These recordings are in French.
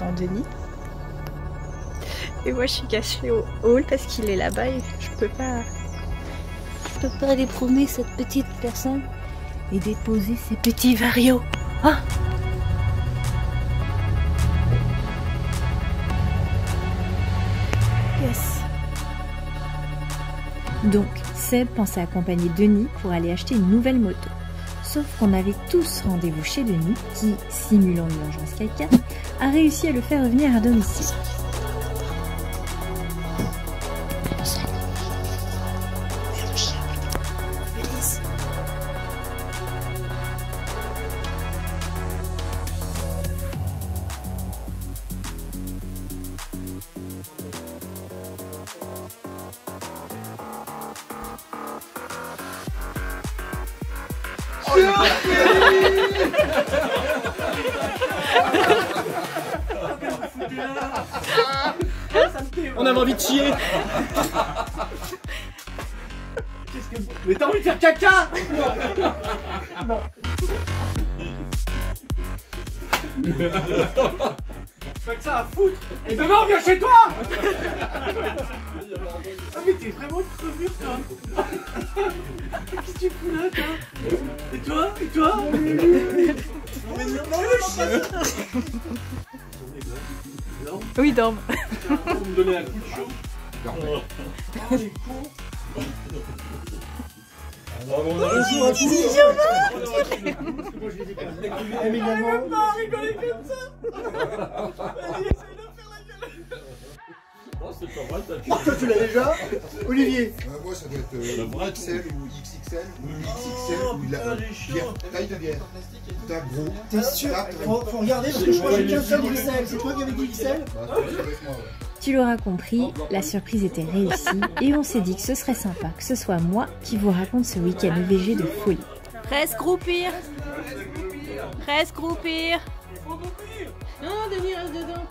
attend Denis. Et moi je suis cachée au hall parce qu'il est là-bas et je peux pas aller promener cette petite personne et déposer ses petits varios. Ah, yes. Donc Seb pensait accompagner Denis pour aller acheter une nouvelle moto. Sauf qu'on avait tous rendez-vous chez Denis qui, simulant une urgence caca, a réussi à le faire revenir à domicile. On avait envie de chier. Mais t'as envie de faire caca? Non. Pas que ça à foutre. Et demain on vient chez toi. Ah mais t'es vraiment crevure toi. Qu'est-ce que tu fous là toi? Et toi? Et toi? Oui, dorme. Pour me donner un coup de chaud. Oh, les cons. Bonjour à tous. Moi je les ai pas. Éminemment. Pas rigoler comme ça. Vas-y, essaye de faire la gueule. Oh, c'est pas mal, t'as. Toi, tu l'as déjà, Olivier? Moi, ça doit être XL ou XXL ou XXL ou la taille de bière. T'as gros. T'es sûr? Faut regarder parce que je crois que j'ai qu'un seul XL. C'est toi qui avais dit XL? Tu l'auras compris, la surprise était réussie et on s'est dit que ce serait sympa que ce soit moi qui vous raconte ce week-end EVG de folie. Reste groupir. Reste groupir. Non, Denis, reste dedans.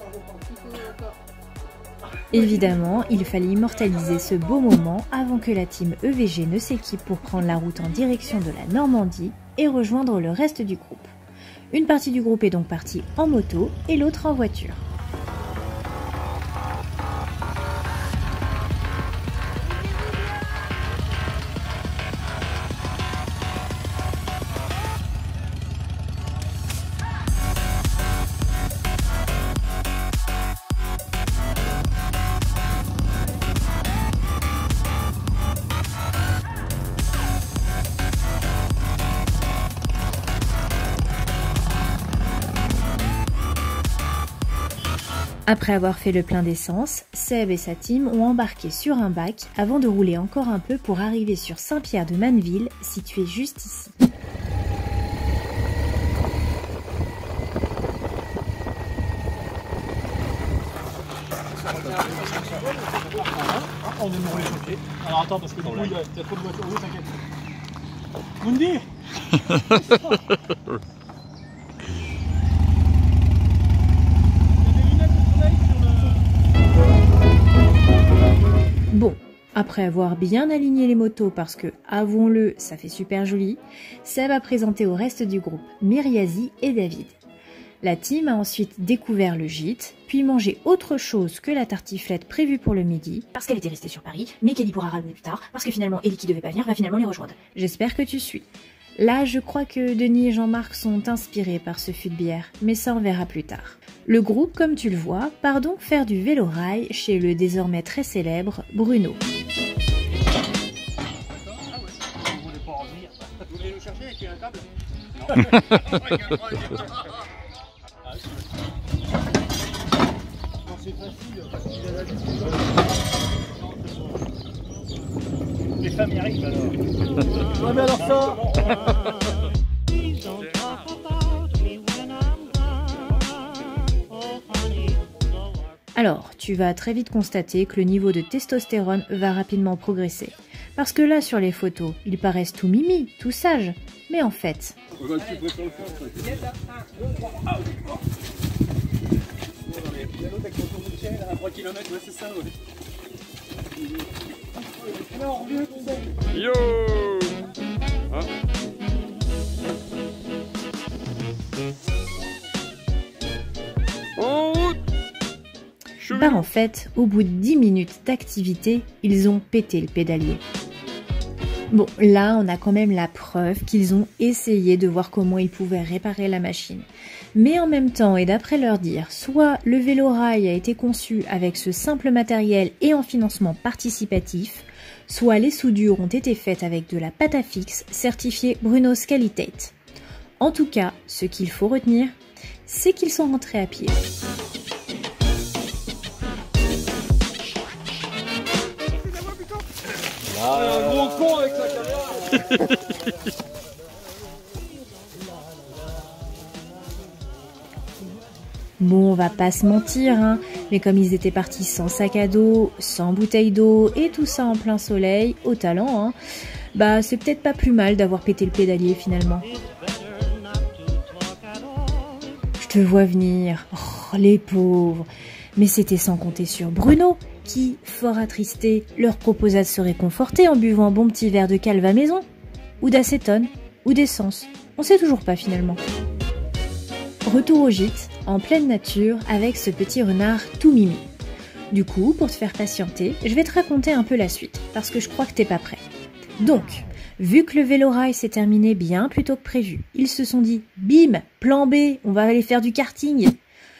Évidemment, il fallait immortaliser ce beau moment avant que la team EVG ne s'équipe pour prendre la route en direction de la Normandie et rejoindre le reste du groupe. Une partie du groupe est donc partie en moto et l'autre en voiture. Après avoir fait le plein d'essence, Seb et sa team ont embarqué sur un bac avant de rouler encore un peu pour arriver sur Saint-Pierre-de-Manneville, situé juste ici. On vient de rouler sur le pied. Alors attends, parce que du coup, il y a trop de voitures. Oui, t'inquiète. Mundi. Bon, après avoir bien aligné les motos parce que, avouons-le, ça fait super joli, Seb a présenté au reste du groupe Myriazi et David. La team a ensuite découvert le gîte, puis mangé autre chose que la tartiflette prévue pour le midi, parce qu'elle était restée sur Paris, mais qu'elle y pourra ramener plus tard, parce que finalement Ellie qui devait pas venir va finalement les rejoindre. J'espère que tu suis. Là, je crois que Denis et Jean-Marc sont inspirés par ce fût de bière, mais ça on verra plus tard. Le groupe, comme tu le vois, part donc faire du vélo-rail chez le désormais très célèbre Bruno. Vous voulez nous chercher avec un câble? Non, c'est facile, parce qu'il a la juste. Les femmes y arrivent alors. Ouais, mais alors ça. Alors, tu vas très vite constater que le niveau de testostérone va rapidement progresser. Parce que là, sur les photos, ils paraissent tout mimi, tout sages. Mais en fait... Il y a l'autre avec son tour de ciel à 3 km, ouais, c'est ça, ouais. Alors, vieux, tout ça. Yo hein? En route. Bah en fait, au bout de 10 minutes d'activité, ils ont pété le pédalier. Bon, là, on a quand même la preuve qu'ils ont essayé de voir comment ils pouvaient réparer la machine. Mais en même temps, et d'après leur dire, soit le vélo-rail a été conçu avec ce simple matériel et en financement participatif, soit les soudures ont été faites avec de la pâte à fixe certifiée Brunos Qualitate. En tout cas, ce qu'il faut retenir, c'est qu'ils sont rentrés à pied. Un gros con avec sa caméra. Bon, on va pas se mentir, hein, mais comme ils étaient partis sans sac à dos, sans bouteille d'eau et tout ça en plein soleil, au talent, hein, bah c'est peut-être pas plus mal d'avoir pété le pédalier finalement. Je te vois venir, oh les pauvres, mais c'était sans compter sur Bruno, qui, fort attristé, leur proposa de se réconforter en buvant un bon petit verre de calva maison, ou d'acétone, ou d'essence, on sait toujours pas finalement. Retour au gîte, en pleine nature, avec ce petit renard tout mimi. Du coup, pour te faire patienter, je vais te raconter un peu la suite, parce que je crois que t'es pas prêt. Donc, vu que le vélo-rail s'est terminé bien plus tôt que prévu, ils se sont dit « Bim, plan B, on va aller faire du karting !»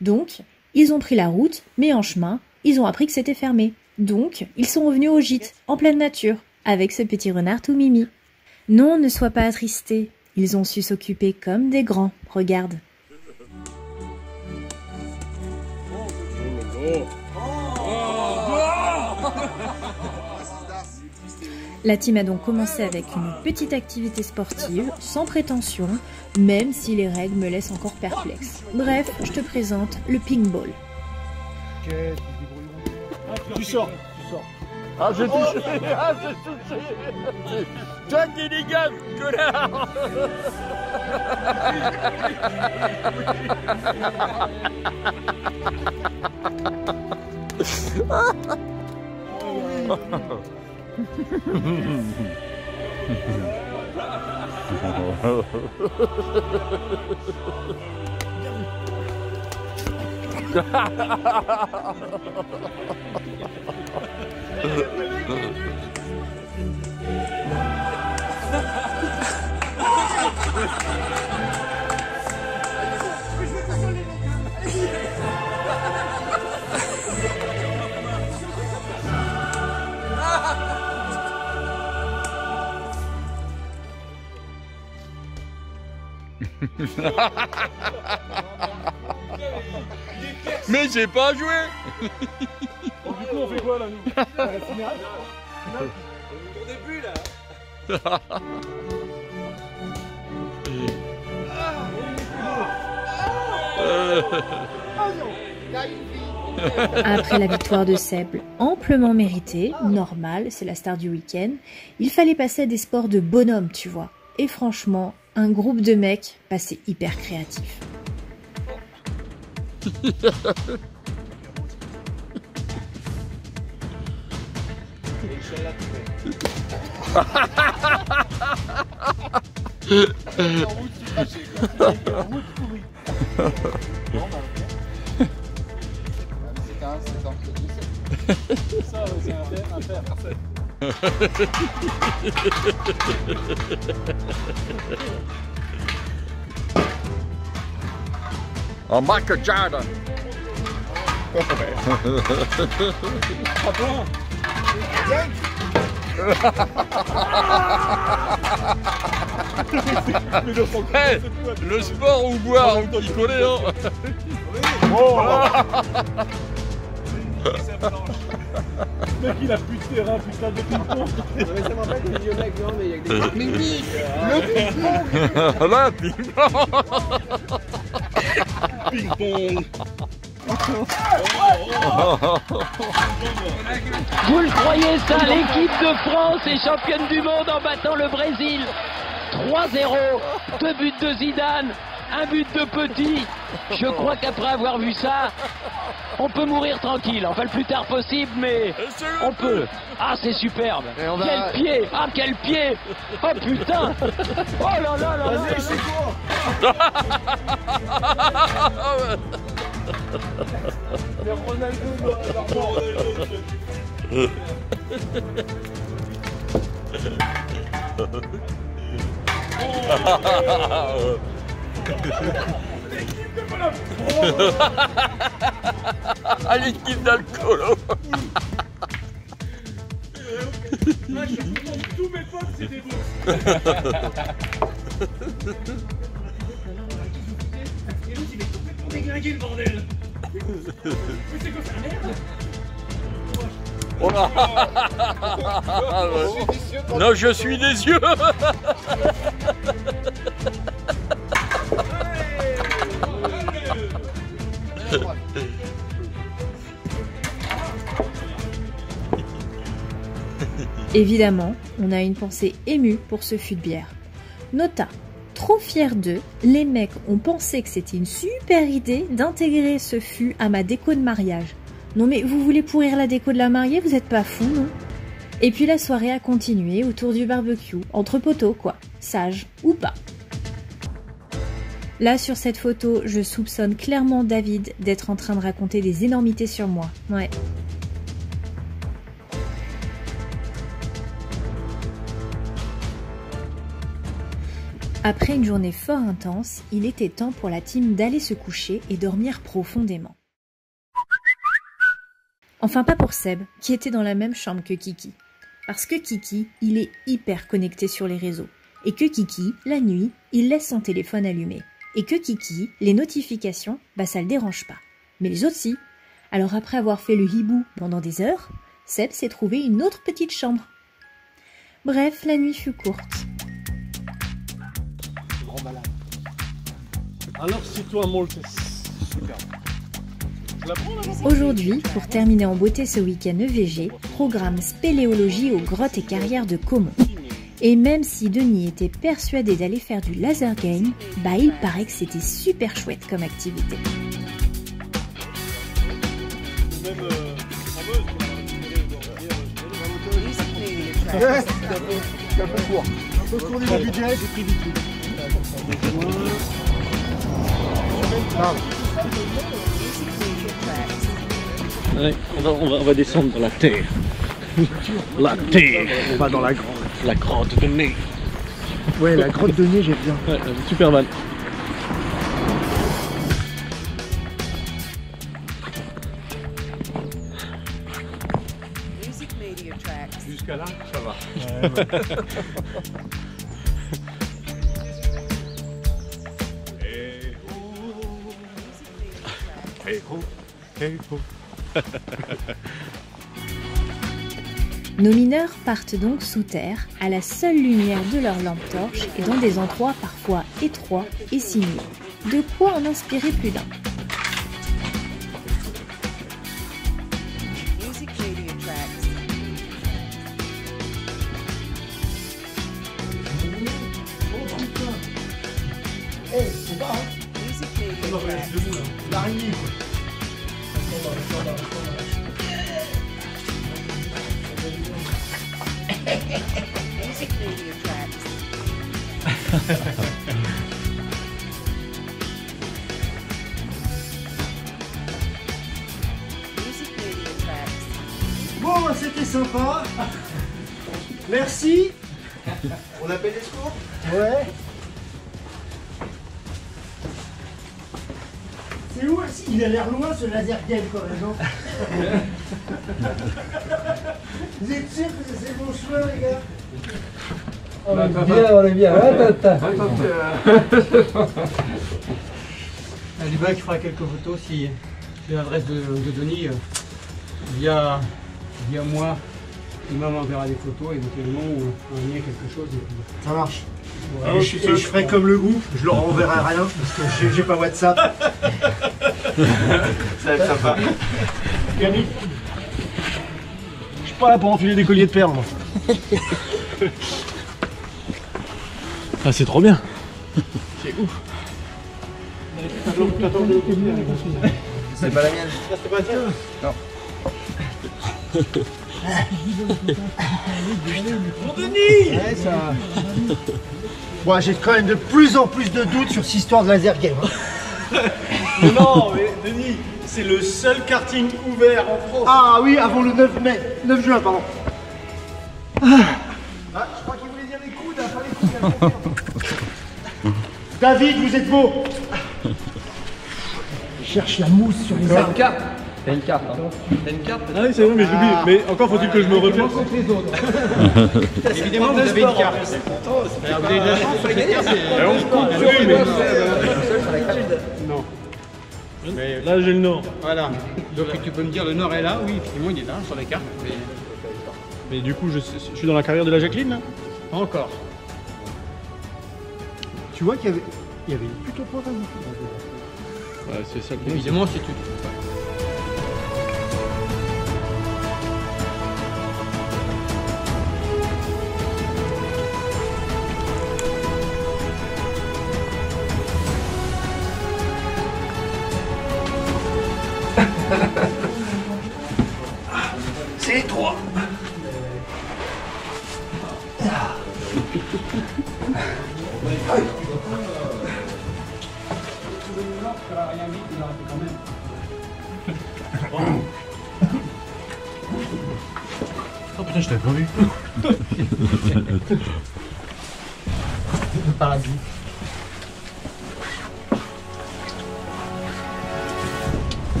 Donc, ils ont pris la route, mais en chemin, ils ont appris que c'était fermé. Donc, ils sont revenus au gîte, en pleine nature, avec ce petit renard tout mimi. Non, ne sois pas attristé, ils ont su s'occuper comme des grands, regarde. La team a donc commencé avec une petite activité sportive, sans prétention, même si les règles me laissent encore perplexe. Bref, je te présente le ping-ball. Tu sors. Ah, j'ai touché. Ah, j'ai touché. Toi qui dégage, connard. Mais j'ai pas joué. Bon, du coup, on fait quoi là, nous? Au début là. Après la victoire de Seb, amplement méritée, normal, c'est la star du week-end, il fallait passer à des sports de bonhomme, tu vois. Et franchement, un groupe de mecs passait hyper créatif. Oh, Michael Jordan. Hey, le sport ou boire, on y connaît, hein. Le mec, il a plus de terrain, plus de table de ping-pong. Ça me rappelle que les mecs, non, mais il y a que des ping-pong. Là, ping-pong. Ping-pong. Vous le croyez ça, l'équipe de France est championne du monde en battant le Brésil 3-0, 2 buts de Zidane, 1 but de Petit. Je crois qu'après avoir vu ça, on peut mourir tranquille, enfin le plus tard possible, mais on peut. Ah, c'est superbe. Quel pied. Ah, quel pied. Oh putain. Oh là là là là. Vas-y, c'est quoi? À l'équipe d'Alcolo. Là, je suis content, tous mes potes, c'est des beaux. Et l'autre, il est complètement déglingué, le bordel. Mais c'est quoi, c'est la merde? Oh là. Non, je suis des yeux. Évidemment, on a une pensée émue pour ce fût de bière. Nota, trop fiers d'eux, les mecs ont pensé que c'était une super idée d'intégrer ce fût à ma déco de mariage. Non mais vous voulez pourrir la déco de la mariée, vous êtes pas fous, non? Et puis la soirée a continué autour du barbecue, entre poteaux quoi, sage ou pas. Là sur cette photo, je soupçonne clairement David d'être en train de raconter des énormités sur moi, ouais. Après une journée fort intense, il était temps pour la team d'aller se coucher et dormir profondément. Enfin pas pour Seb, qui était dans la même chambre que Kiki. Parce que Kiki, il est hyper connecté sur les réseaux. Et que Kiki, la nuit, il laisse son téléphone allumé. Et que Kiki, les notifications, bah ça le dérange pas. Mais les autres si. Alors après avoir fait le hibou pendant des heures, Seb s'est trouvé une autre petite chambre. Bref, la nuit fut courte. Alors c'est toi, Molte. Super. Aujourd'hui, pour terminer en beauté ce week-end EVG, programme spéléologie aux grottes et carrières de Caumont. Et même si Denis était persuadé d'aller faire du laser game, bah il paraît que c'était super chouette comme activité. C'est un peu court. Faut tourner le budget, j'ai pris vite. Ouais, on va descendre dans la terre. La terre. On va dans la grotte. La grotte de nez. Ouais, la grotte de nez, j'aime bien. Ouais, super mal. Jusqu'à là, ça va. Nos mineurs partent donc sous terre, à la seule lumière de leur lampe torche et dans des endroits parfois étroits et sinueux. De quoi en inspirer plus d'un. C'est pas, hein. L'araignée, quoi. Bon, c'était sympa. Merci. On appelle les secours? Ouais. C'est où? Il a l'air loin ce laser game quand même, non? Vous êtes sûr que c'est bon chemin, les gars? On est bien, Alibak fera quelques photos si j'ai l'adresse de Denis via moi. Il m'enverra des photos éventuellement ou un lien, quelque chose. Ça marche. Ouais, et je ferai comme le groupe, je leur enverrai rien parce que j'ai pas WhatsApp. Ça va être sympa. Camille, je suis pas là pour enfiler des colliers de perles, moi. Ah, c'est trop bien. C'est ouf. C'est pas la mienne. C'est pas la tienne? Non. Mon Denis! Ouais, ça... Bon, j'ai quand même de plus en plus de doutes sur cette histoire de laser game. Hein. Mais non, mais Denis, C'est le seul karting ouvert en France. Ah oui, avant le 9 mai. 9 juin, pardon. Ah, je crois qu'il voulait dire les coudes, pas les coudes. David, vous êtes beau. Je cherche la mousse sur les arbres. T'as une carte, hein. T'as une carte? Ah oui, c'est bon, mais j'oublie. Mais encore faut-il que je me replace. Les autres. Évidemment, vous avez une carte. Vous avez de la chance, la gagner, c'est... On se compte sur lui, mais... Non. Mais là, j'ai le nord. Voilà. Donc tu peux me dire le nord est là? Oui, effectivement, il est là, sur la carte. Mais du coup, je suis dans la carrière de la Jacqueline, là? Pas encore. Tu vois qu'il y avait plutôt pas mal. Ouais, c'est ça. Évidemment, si tu... C'est 3. Oh putain, je t'avais pas vu. Par la boue.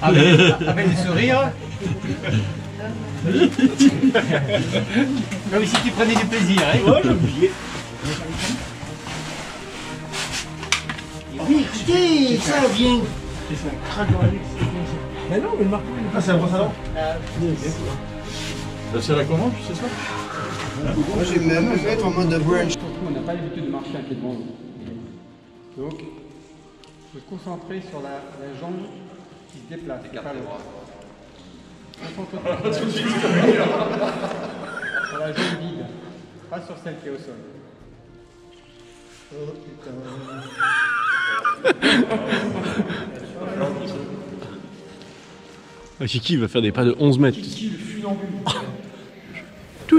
Avec des sourires. Comme si tu prenais du plaisir, hein. Ouais, j'ai oublié. Oui, écoutez, ça vient. Mais non, mais le marteau, il est c'est un brosse à dents. C'est la commande, c'est ça? Moi, je vais me mettre en mode brunch. On n'a pas l'habitude de marcher à pied devant nous. Donc, il faut se concentrer sur la jambe qui se déplace. Pas le bras. Concentre-toi sur la jambe vide, pas sur celle qui est au sol. Oh putain. Kiki va faire des pas de 11 mètres.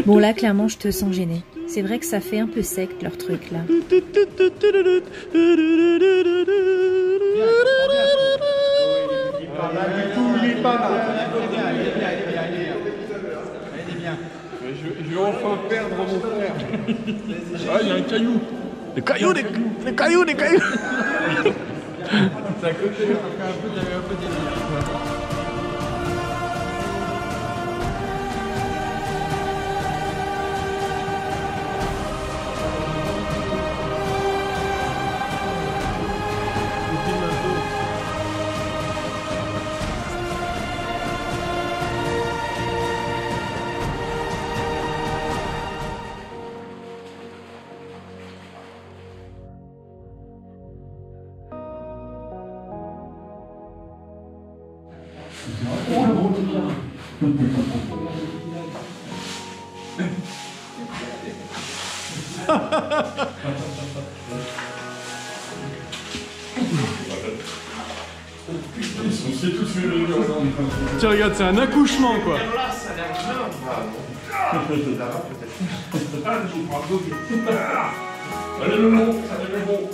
Bon là, clairement, je te sens gêné. C'est vrai que ça fait un peu sec, leur truc, là. Je vais enfin perdre mon frère. Ah, il y a un caillou. Des cailloux, des cailloux, des cailloux. C'est à côté. Tiens, regarde, c'est un accouchement, quoi.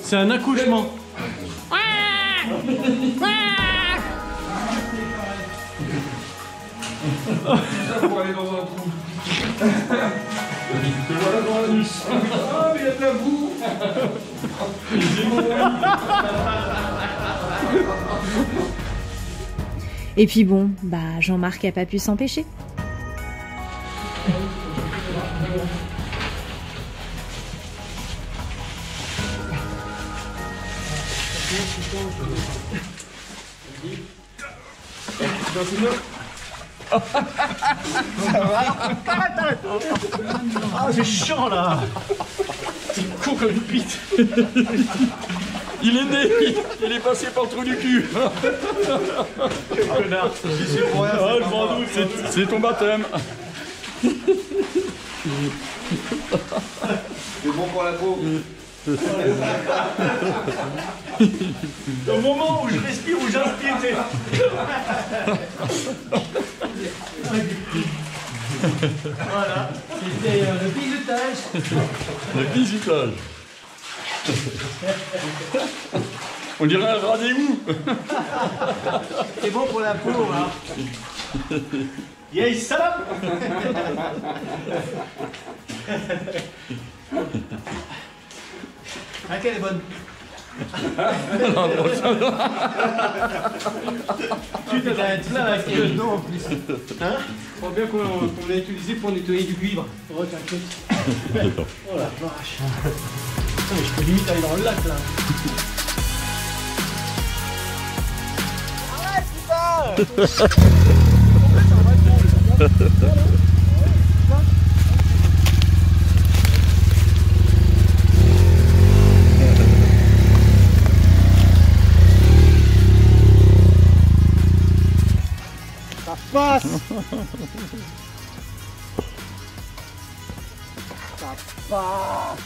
C'est un accouchement. Pour aller dans un trou. Te voilà dans l'anus. Ah, mais il y a de la boue. Et puis bon, bah Jean-Marc a pas pu s'empêcher. Ça va? Arrête. Ah, c'est chiant là. C'est con comme une pite. Il est né, il est passé par le trou du cul. Quel connard. C'est pour rien, je m'en doute, c'est ton baptême. C'est bon pour la peau. Au moment où je respire, où j'inspire, c'est... Voilà, c'était le bisutage. Le bisutage. On dirait un rendez-vous. C'est bon pour la peau, hein. Yes, salam. Ah, quelle est bonne. Putain, t'as un plein avec le dos en plus. Hein? Je crois bien qu'on l'a utilisé pour nettoyer du cuivre. Oh, t'inquiète. Oh la vache. Putain, mais je peux limite aller dans le lac là. Arrête, putain. Ça passe. Ça passe.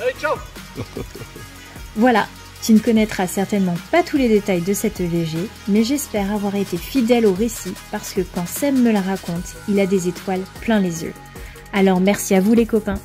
Allez, ciao. Voilà, tu ne connaîtras certainement pas tous les détails de cette EVG, mais j'espère avoir été fidèle au récit parce que quand Seb me la raconte, il a des étoiles plein les yeux. Alors merci à vous les copains.